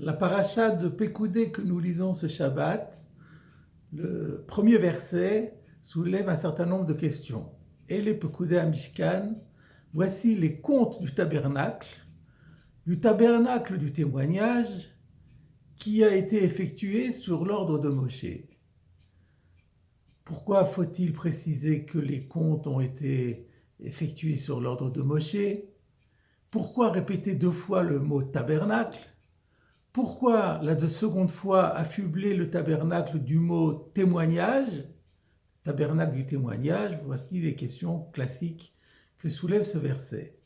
La paracha de Pekoudé que nous lisons ce Shabbat, le premier verset soulève un certain nombre de questions. Et les Pekoudé à Mishkan, voici les contes du tabernacle du témoignage qui a été effectué sur l'ordre de Moshe. Pourquoi faut-il préciser que les contes ont été effectués sur l'ordre de Moshe? Pourquoi répéter deux fois le mot tabernacle? Pourquoi la seconde fois affubler le tabernacle du mot témoignage, tabernacle du témoignage? Voici les questions classiques que soulève ce verset.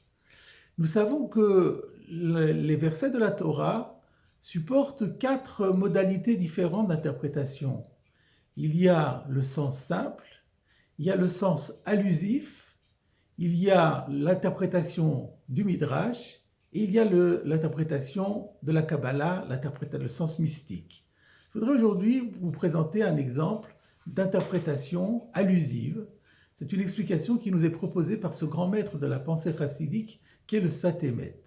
Nous savons que les versets de la Torah supportent quatre modalités différentes d'interprétation. Il y a le sens simple, il y a le sens allusif, il y a l'interprétation du Midrash, et il y a l'interprétation de la Kabbalah, le sens mystique. Je voudrais aujourd'hui vous présenter un exemple d'interprétation allusive. C'est une explication qui nous est proposée par ce grand maître de la pensée chassidique qui est le Sfat Emet.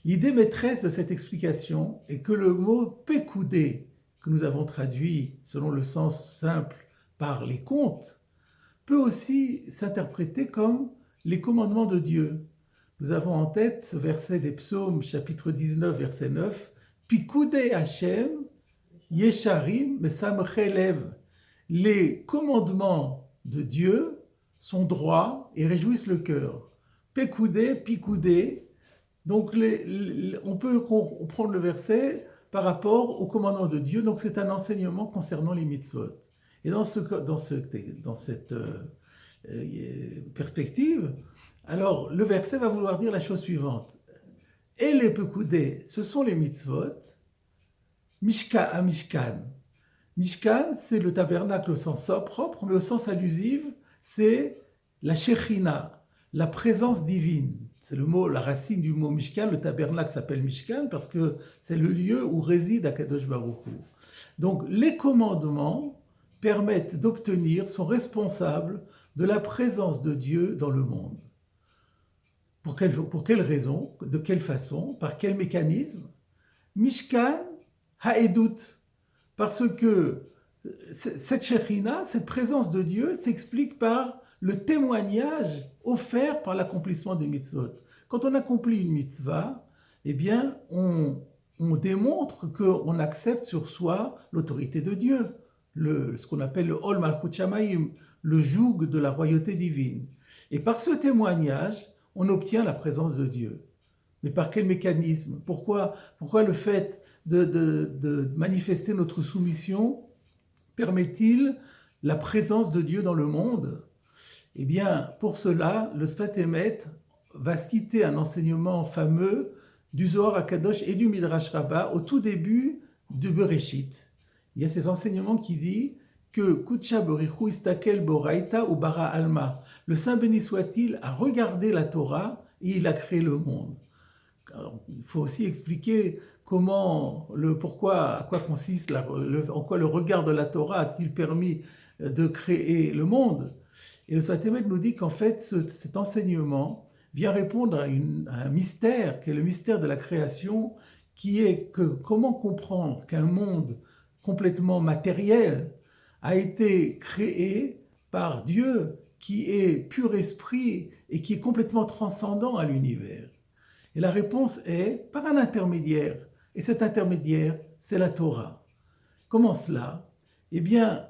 L'idée maîtresse de cette explication est que le mot Pekoudé, que nous avons traduit selon le sens simple par les contes, peut aussi s'interpréter comme les commandements de Dieu. Nous avons en tête ce verset des Psaumes, chapitre 19, verset 9, Pikoudé Hashem, Yesharim, Mesamchelev. Les commandements de Dieu sont droits et réjouissent le cœur. Pekoudé, Pikoudé. Donc on peut comprendre le verset par rapport au commandement de Dieu. Donc c'est un enseignement concernant les mitzvot. Et dans cette perspective, alors le verset va vouloir dire la chose suivante. Et les pekoudés, ce sont les mitzvot, à Mishkan. Mishkan, c'est le tabernacle au sens propre, mais au sens allusif, c'est la Shechina, la présence divine. C'est le mot, la racine du mot Mishkan. Le tabernacle s'appelle Mishkan parce que c'est le lieu où réside Akadosh Baruch Hu. Donc les commandements permettent d'obtenir, sont responsables de la présence de Dieu dans le monde. Pour quelle raison? De quelle façon? Par quel mécanisme? Mishkan Haedut. Parce que cette Shechina, cette présence de Dieu, s'explique par le témoignage offert par l'accomplissement des mitzvot. Quand on accomplit une mitzvah, eh bien, on démontre qu'on accepte sur soi l'autorité de Dieu, ce qu'on appelle le Ol Malchut Shamayim, le joug de la royauté divine. Et par ce témoignage, on obtient la présence de Dieu. Mais par quel mécanisme? Pourquoi le fait de manifester notre soumission permet-il la présence de Dieu dans le monde? Eh bien, pour cela, le Sfat Emet va citer un enseignement fameux du Zohar HaKadosh et du Midrash Rabbah au tout début du Bereshit. Il y a cet enseignement qui dit que Kutsha Borichu Istakel Boraita ou Bara Alma, le Saint béni soit-il, a regardé la Torah et il a créé le monde. Alors, il faut aussi expliquer pourquoi, à quoi consiste, en quoi le regard de la Torah a-t-il permis de créer le monde. Et le Sfat Emet nous dit qu'en fait, cet enseignement vient répondre à un mystère, qui est le mystère de la création, qui est que comment comprendre qu'un monde complètement matériel a été créé par Dieu, qui est pur esprit et qui est complètement transcendant à l'univers. Et la réponse est par un intermédiaire. Et cet intermédiaire, c'est la Torah. Comment cela? Eh bien,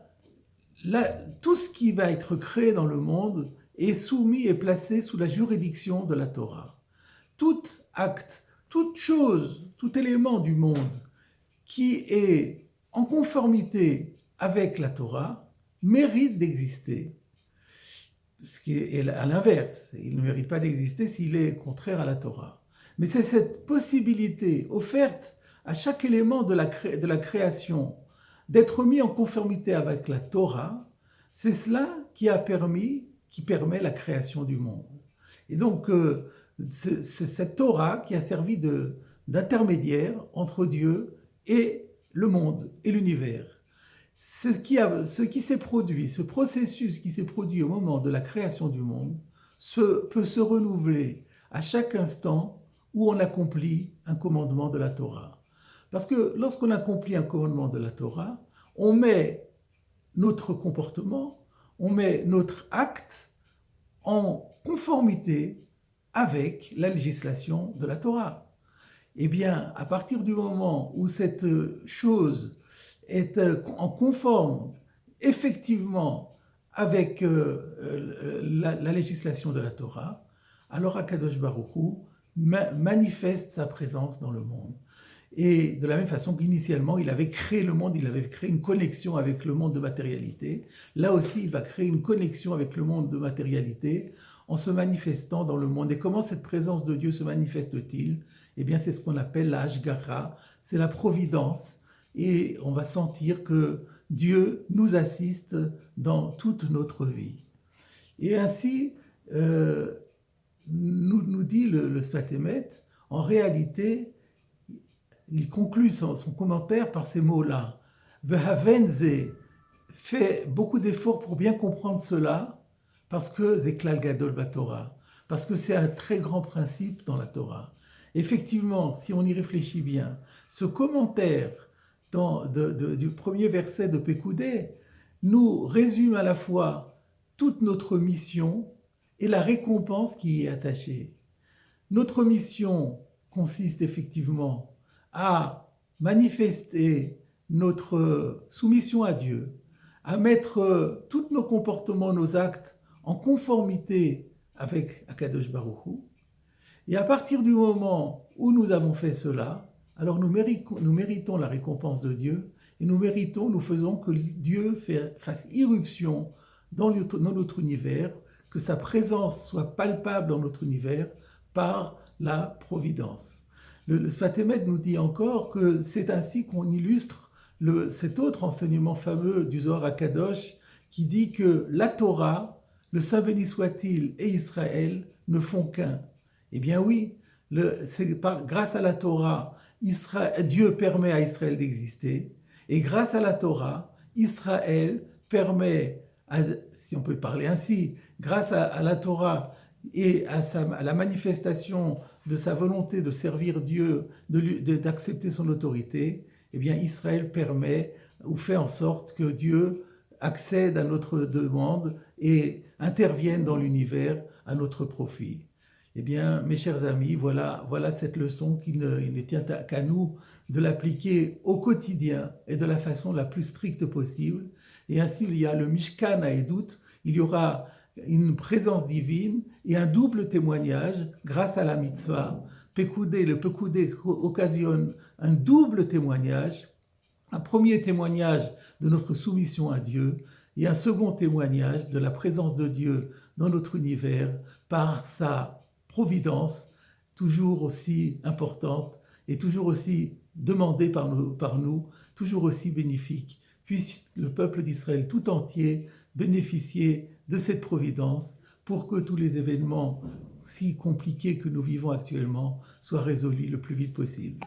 tout ce qui va être créé dans le monde est soumis et placé sous la juridiction de la Torah. Tout acte, toute chose, tout élément du monde qui est en conformité avec la Torah mérite d'exister. Ce qui est à l'inverse, il ne mérite pas d'exister s'il est contraire à la Torah. Mais c'est cette possibilité offerte à chaque élément de la création d'être mis en conformité avec la Torah, c'est cela qui permet la création du monde. Et donc, c'est cette Torah qui a servi d'intermédiaire entre Dieu et le monde et l'univers. Ce qui s'est produit, ce processus qui s'est produit au moment de la création du monde, peut se renouveler à chaque instant où on accomplit un commandement de la Torah. Parce que lorsqu'on accomplit un commandement de la Torah, on met notre comportement, on met notre acte en conformité avec la législation de la Torah. Eh bien, à partir du moment où cette chose est en conforme effectivement avec la législation de la Torah, alors Akadosh Baruch Hu manifeste sa présence dans le monde. Et de la même façon qu'initialement, il avait créé le monde, il avait créé une connexion avec le monde de matérialité. Là aussi, il va créer une connexion avec le monde de matérialité en se manifestant dans le monde. Et comment cette présence de Dieu se manifeste-t-il? Eh bien, c'est ce qu'on appelle la Hashgacha, c'est la providence. Et on va sentir que Dieu nous assiste dans toute notre vie. Et ainsi, nous dit le Sfat Emet, en réalité, il conclut son commentaire par ces mots-là. Vehavenze fait beaucoup d'efforts pour bien comprendre cela, parce que Zeklal Gadol Batorah, parce que c'est un très grand principe dans la Torah. Effectivement, si on y réfléchit bien, ce commentaire du premier verset de Pekoudé nous résume à la fois toute notre mission et la récompense qui y est attachée. Notre mission consiste effectivement à manifester notre soumission à Dieu, à mettre tous nos comportements, nos actes en conformité avec Akadosh Baruch Hu. Et à partir du moment où nous avons fait cela, alors nous méritons la récompense de Dieu et nous faisons que Dieu fasse irruption dans notre univers, que sa présence soit palpable dans notre univers par la providence. Le Sfat Emet nous dit encore que c'est ainsi qu'on illustre cet autre enseignement fameux du Zohar HaKadosh qui dit que la Torah, le Saint béni soit-il et Israël ne font qu'un. Eh bien oui, grâce à la Torah, Dieu permet à Israël d'exister, et grâce à la Torah, Israël permet, si on peut parler ainsi, grâce à la Torah et à la manifestation de sa volonté de servir Dieu, d'accepter son autorité, eh bien Israël permet ou fait en sorte que Dieu accède à notre demande et intervienne dans l'univers à notre profit. Eh bien, mes chers amis, voilà cette leçon qu'il ne tient qu'à nous de l'appliquer au quotidien et de la façon la plus stricte possible. Et ainsi, il y a le Mishkan à Edout, il y aura une présence divine et un double témoignage grâce à la mitzvah. Le Pekoudé occasionne un double témoignage, un premier témoignage de notre soumission à Dieu et un second témoignage de la présence de Dieu dans notre univers par sa providence, toujours aussi importante et toujours aussi demandée par nous, toujours aussi bénéfique. Puisse le peuple d'Israël tout entier bénéficier de cette providence pour que tous les événements si compliqués que nous vivons actuellement soient résolus le plus vite possible.